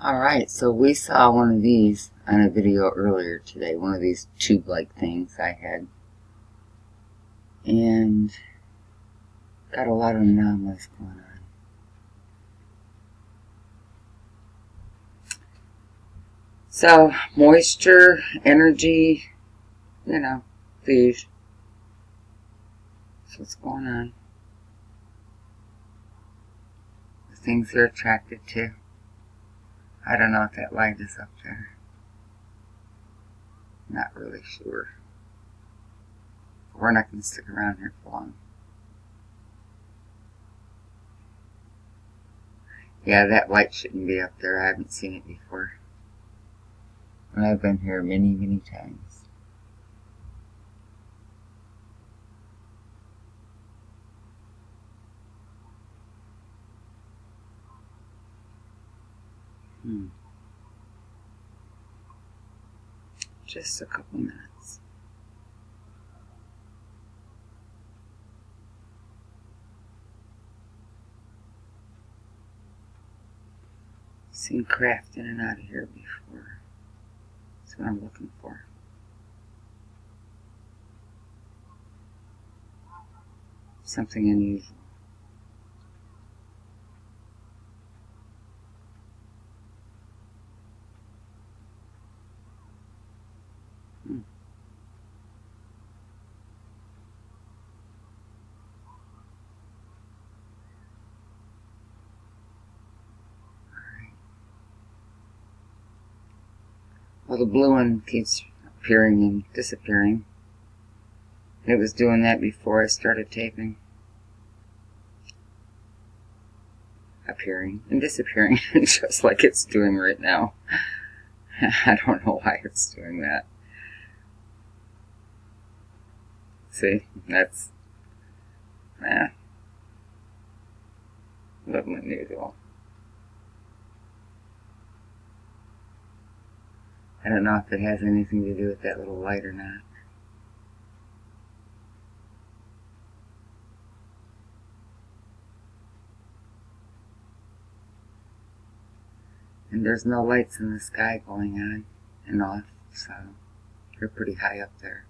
Alright, so we saw one of these on a video earlier today, one of these tube-like things I had. And got a lot of anomalies going on. So, moisture, energy, you know, these. That's what's going on. The things they're attracted to. I don't know if that light is up there. Not really sure. We're not going to stick around here for long. Yeah, that light shouldn't be up there. I haven't seen it before. And I've been here many, many times. Just a couple minutes. Seen craft in and out of here before. That's what I'm looking for. Something unusual. Well, the blue one keeps appearing and disappearing. It was doing that before I started taping. Appearing and disappearing, just like it's doing right now. I don't know why it's doing that. See, that's a little unusual. I don't know if it has anything to do with that little light or not. And there's no lights in the sky going on and off, so they're pretty high up there.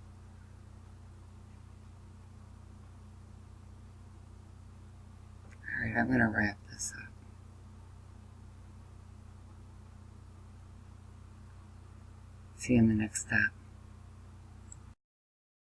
Alright, I'm going to wrap this up. See you in the next stop.